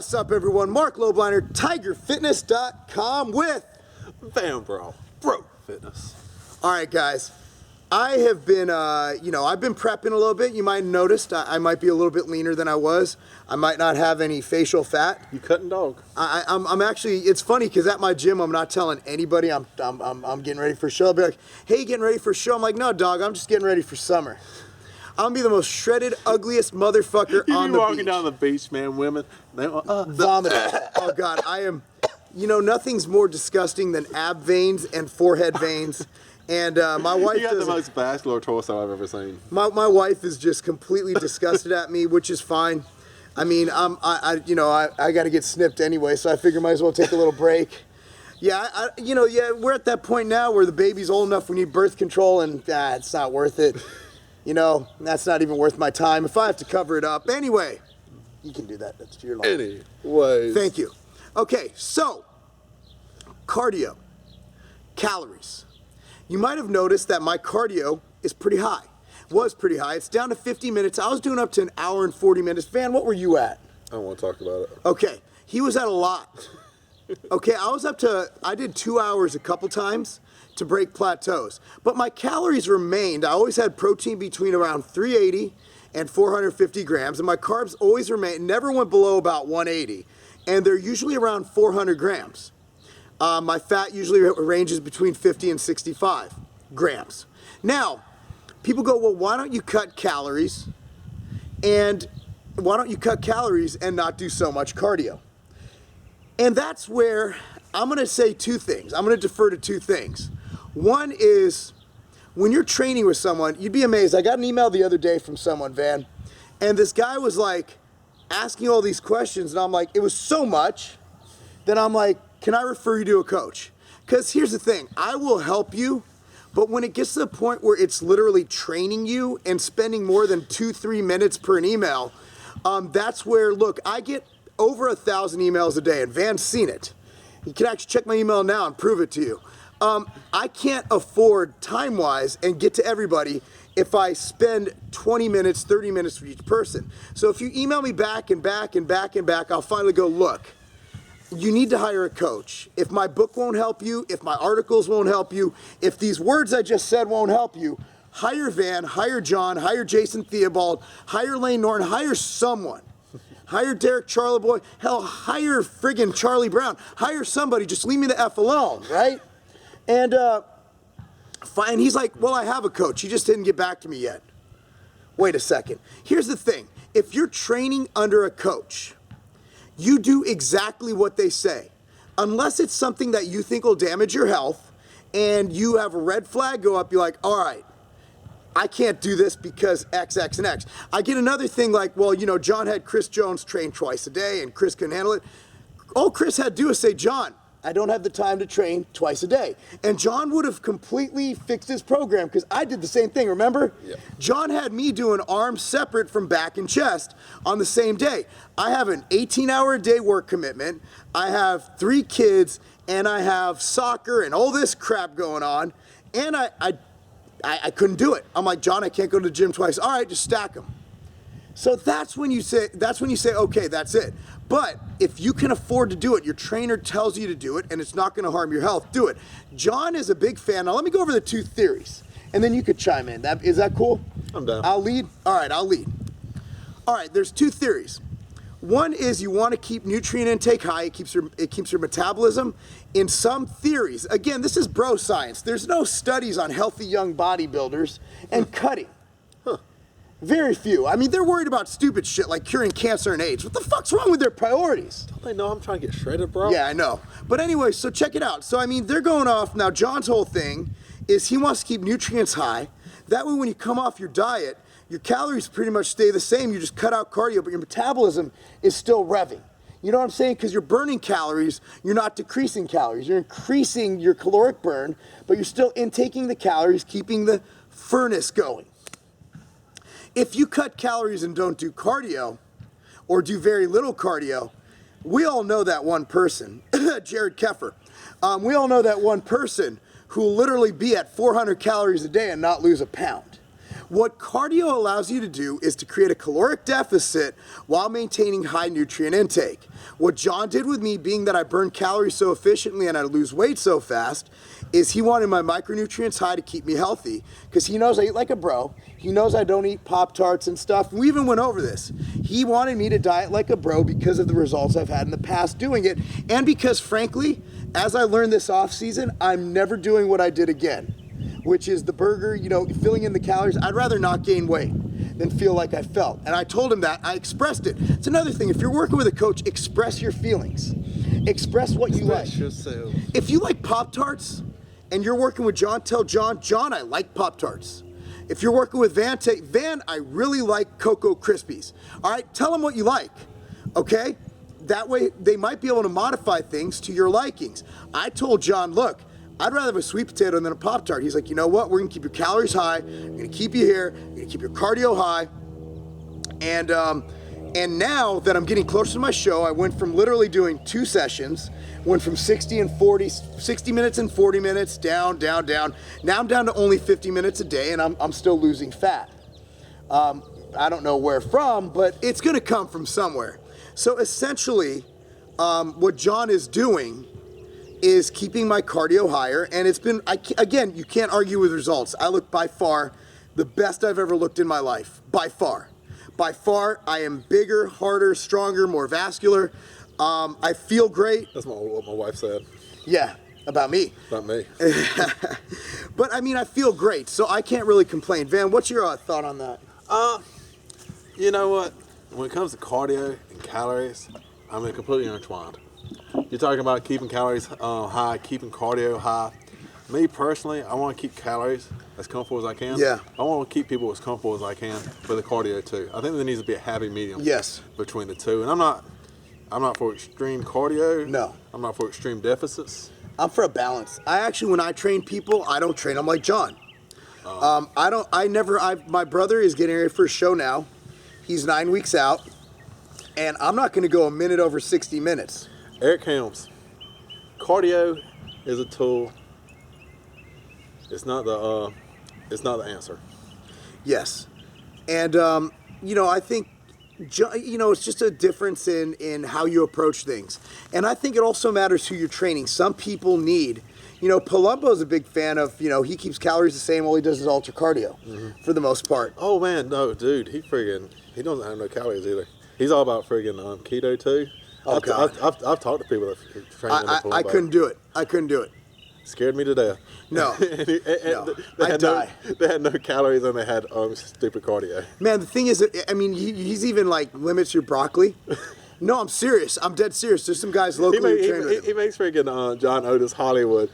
What's up, everyone? Marc Lobliner, TigerFitness.com with Bro Fitness. All right, guys. I have been, I've been prepping a little bit. You might have noticed I might be a little bit leaner than I was. I might not have any facial fat. You cutting dog? I'm actually. It's funny because at my gym, I'm not telling anybody I'm getting ready for a show. I'll be like, hey, getting ready for a show? I'm like, no, dog. I'm just getting ready for summer. I'm gonna be the most shredded, ugliest motherfucker on the beach. Walking down the beach, man. Women, they vomiting. Oh God, I am. Nothing's more disgusting than ab veins and forehead veins. And my wife. You got the most vascular torso I've ever seen. My wife is just completely disgusted at me, which is fine. I mean, I got to get snipped anyway, so I figure might as well take a little break. Yeah, we're at that point now where the baby's old enough we need birth control, and it's not worth it. That's not even worth my time if I have to cover it up. Anyway, you can do that. That's your line. Anyway. Thank you. Okay, so cardio, calories. You might have noticed that my cardio is pretty high. Was pretty high. It's down to 50 minutes. I was doing up to an hour and 40 minutes. Van, what were you at? I don't want to talk about it. Okay, he was at a lot. Okay, I did 2 hours a couple times to break plateaus. But my calories remained. I always had protein between around 380 and 450 grams, and my carbs always remained, never went below about 180, and they're usually around 400 grams. My fat usually ranges between 50 and 65 grams. Now, people go, well, why don't you cut calories and not do so much cardio? And that's where I'm gonna say two things. I'm gonna defer to two things. One is, when you're training with someone, you'd be amazed. I got an email the other day from someone, Van, and this guy was like asking all these questions, and I'm like, it was so much that I'm like, can I refer you to a coach? Because here's the thing, I will help you, but when it gets to the point where it's literally training you and spending more than 2-3 minutes per an email, that's where, look, I get over 1,000 emails a day, and Van's seen it. You can actually check my email now and prove it to you. I can't afford time-wise and get to everybody if I spend 20 minutes, 30 minutes for each person. So if you email me back and back and back and back, I'll finally go, look, you need to hire a coach. If my book won't help you, if my articles won't help you, if these words I just said won't help you, hire Van, hire John, hire Jason Theobald, hire Lane Norton, hire someone. Hire Derek Charleboy, hell, hire friggin' Charlie Brown. Hire somebody, just leave me the F alone, right? And fine, he's like, well, I have a coach. He just didn't get back to me yet. Wait a second. Here's the thing. If you're training under a coach, you do exactly what they say. Unless it's something that you think will damage your health and you have a red flag go up, you're like, all right, I can't do this because X, X, and X. I get another thing like, well, John had Chris Jones train twice a day and Chris couldn't handle it. All Chris had to do is say, John, I don't have the time to train twice a day. And John would have completely fixed his program because I did the same thing, remember? Yeah. John had me doing arms separate from back and chest on the same day. I have an 18-hour-a-day work commitment. I have 3 kids, and I have soccer and all this crap going on, and I couldn't do it. I'm like, John, I can't go to the gym twice. All right, just stack them. So that's when you say, okay, that's it. But if you can afford to do it, your trainer tells you to do it, and it's not going to harm your health, do it. John is a big fan. Now let me go over the 2 theories, and then you could chime in. Is that cool? I'm down. I'll lead? All right, I'll lead. All right, there's 2 theories. One is you want to keep nutrient intake high. It keeps your metabolism. In some theories, again, this is bro science. There's no studies on healthy young bodybuilders and cutting. Very few. I mean, they're worried about stupid shit like curing cancer and AIDS. What the fuck's wrong with their priorities? Don't they know I'm trying to get shredded, bro? Yeah, I know. But anyway, so check it out. So, I mean, they're going off. Now, John's whole thing is he wants to keep nutrients high. That way, when you come off your diet, your calories pretty much stay the same. You just cut out cardio, but your metabolism is still revving. You know what I'm saying? Because you're burning calories, you're not decreasing calories. You're increasing your caloric burn, but you're still intaking the calories, keeping the furnace going. If you cut calories and don't do cardio, or do very little cardio, we all know that one person, Jared Keffer. We all know that one person who will literally be at 400 calories a day and not lose a pound. What cardio allows you to do is to create a caloric deficit while maintaining high nutrient intake. What John did with me, being that I burn calories so efficiently and I lose weight so fast, is he wanted my micronutrients high to keep me healthy, because he knows I eat like a bro. He knows I don't eat Pop-Tarts and stuff. We even went over this. He wanted me to diet like a bro because of the results I've had in the past doing it, and because frankly, as I learned this off season, I'm never doing what I did again, which is the burger, filling in the calories. I'd rather not gain weight than feel like I felt. And I told him that, I expressed it. It's another thing, if you're working with a coach, express your feelings. Express what you like. Yourself. If you like Pop-Tarts and you're working with John, tell John, I like Pop-Tarts. If you're working with Van, Van, I really like Cocoa Krispies. All right, tell him what you like, okay? That way, they might be able to modify things to your likings. I told John, look, I'd rather have a sweet potato than a Pop-Tart. He's like, you know what? We're gonna keep your calories high. We're gonna keep you here. We're gonna keep your cardio high. And now that I'm getting closer to my show, I went from literally doing 2 sessions, went from 60 minutes and 40 minutes, down. Now I'm down to only 50 minutes a day, and I'm still losing fat. I don't know where from, but it's gonna come from somewhere. So essentially, what John is doing is keeping my cardio higher, and it's been, again, you can't argue with results. I look by far the best I've ever looked in my life, by far. By far, I am bigger, harder, stronger, more vascular. I feel great. That's what my wife said. Yeah, about me. About me. But I mean, I feel great, so I can't really complain. Van, what's your thought on that? You know what? When it comes to cardio and calories, I'm completely intertwined. You're talking about keeping calories high, keeping cardio high. Me personally, I want to keep calories as comfortable as I can. Yeah. I want to keep people as comfortable as I can for the cardio too. I think there needs to be a happy medium. Yes. Between the two. And I'm not for extreme cardio. No. I'm not for extreme deficits. I'm for a balance. When I train people, I don't train them like John. My brother is getting ready for a show now. He's 9 weeks out, and I'm not going to go a minute over 60 minutes. Eric Helms, cardio is a tool. It's not the answer. Yes, and I think it's just a difference in how you approach things, and I think it also matters who you're training. Some people need, Palumbo's a big fan of, he keeps calories the same while he does his ultra cardio, for the most part. Oh man, no, dude, he doesn't have no calories either. He's all about friggin' keto too. Oh, God. I've talked to people that train under Palumbo. I couldn't do it. Scared me to death. No. No. They I'd die. They had no calories and they had stupid cardio. Man, the thing is, he's even limits your broccoli. No, I'm serious. I'm dead serious. There's some guys locally who train with him. He makes friggin' John.hollywood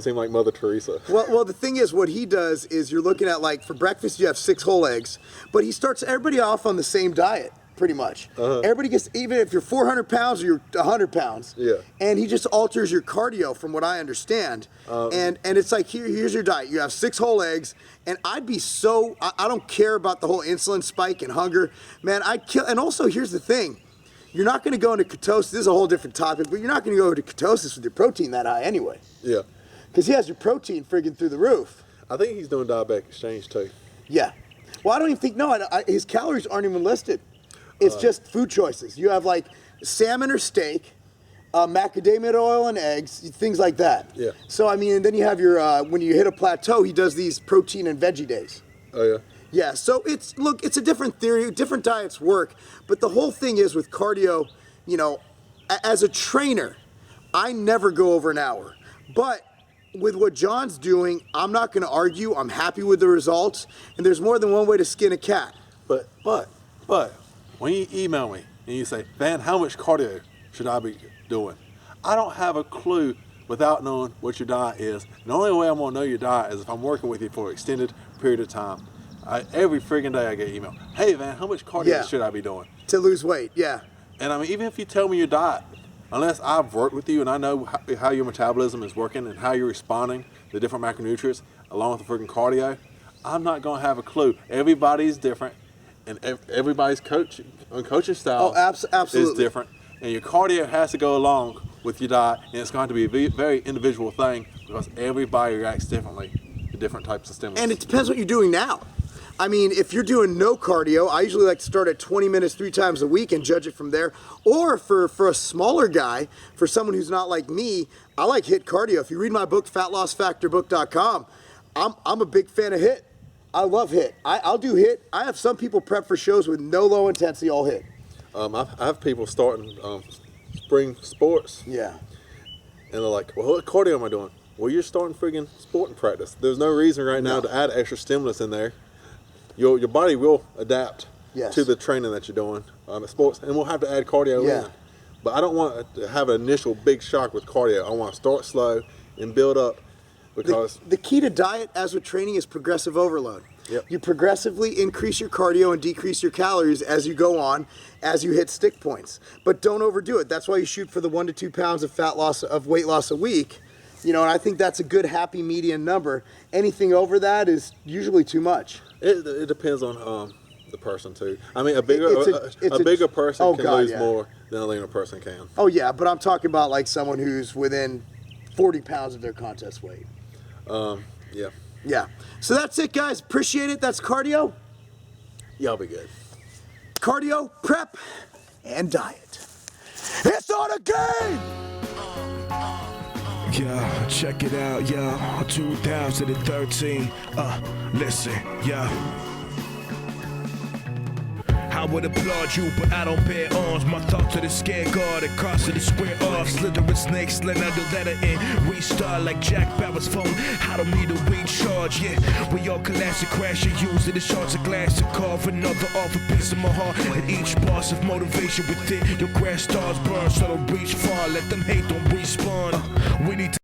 seem like Mother Teresa. Well, the thing is, what he does is you're looking at, for breakfast you have 6 whole eggs, but he starts everybody off on the same diet. Pretty much. Everybody gets, even if you're 400 pounds or you're 100 pounds. Yeah. And he just alters your cardio from what I understand. And it's like, here's your diet. You have 6 whole eggs. And I'd be I don't care about the whole insulin spike and hunger. Man, I'd kill. And also, here's the thing. You're not going to go into ketosis. This is a whole different topic, but you're not going to go into ketosis with your protein that high anyway. Yeah. Because he has your protein friggin' through the roof. I think he's doing diabetic exchange too. Yeah. Well, I don't even think, his calories aren't even listed. It's just food choices. You have salmon or steak, macadamia oil and eggs, things like that. Yeah. So and then you have your when you hit a plateau, he does these protein and veggie days. Oh yeah. Yeah. So it's a different theory. Different diets work, but the whole thing is with cardio. As a trainer, I never go over an hour, but with what John's doing, I'm not going to argue. I'm happy with the results, and there's more than one way to skin a cat. But when you email me and you say, Van, how much cardio should I be doing? I don't have a clue without knowing what your diet is. And the only way I'm going to know your diet is if I'm working with you for an extended period of time. Every friggin' day I get email. Hey, Van, how much cardio should I be doing? To lose weight, yeah. And even if you tell me your diet, unless I've worked with you and I know how your metabolism is working and how you're responding to different macronutrients along with the friggin' cardio, I'm not going to have a clue. Everybody's different. And everybody's coaching style is different. And your cardio has to go along with your diet. And it's going to be a very individual thing because everybody reacts differently to different types of stimulus. And it depends what you're doing now. I mean, if you're doing no cardio, I usually like to start at 20 minutes 3 times a week and judge it from there. Or for a smaller guy, for someone who's not like me, I like HIIT cardio. If you read my book, fatlossfactorbook.com, I'm a big fan of HIIT. I love HIIT. I'll do HIIT. I have some people prep for shows with no low intensity, all HIIT. I have people starting spring sports. Yeah. And they're like, well, what cardio am I doing? Well, you're starting friggin' sporting practice. There's no reason right now to add extra stimulus in there. Your body will adapt to the training that you're doing at sports, and we'll have to add cardio in. But I don't want to have an initial big shock with cardio. I want to start slow and build up, because the key to diet, as with training, is progressive overload. Yep. You progressively increase your cardio and decrease your calories as you go on, as you hit stick points. But don't overdo it. That's why you shoot for the 1 to 2 pounds of weight loss a week. You know, and I think that's a good happy median number. Anything over that is usually too much. It depends on the person too. I mean, a bigger person can lose more than a leaner person can. Oh yeah, but I'm talking about like someone who's within 40 pounds of their contest weight. Yeah. Yeah. So that's it, guys. Appreciate it. That's cardio. Y'all be good. Cardio, prep, and diet. It's on a game! Yeah, check it out, yeah. 2013. Listen, yeah. I would applaud you, but I don't bear arms. My thoughts are the scared guard, across to the square off. Slithering snakes, slid under letter in. Restart like Jack Bauer's phone. I don't need a recharge, yeah. We all collapse and crash and use it. The shards of glass to carve another off a piece of my heart. And each boss of motivation within your grass stars burn. So don't reach far, let them hate, don't respawn. We need to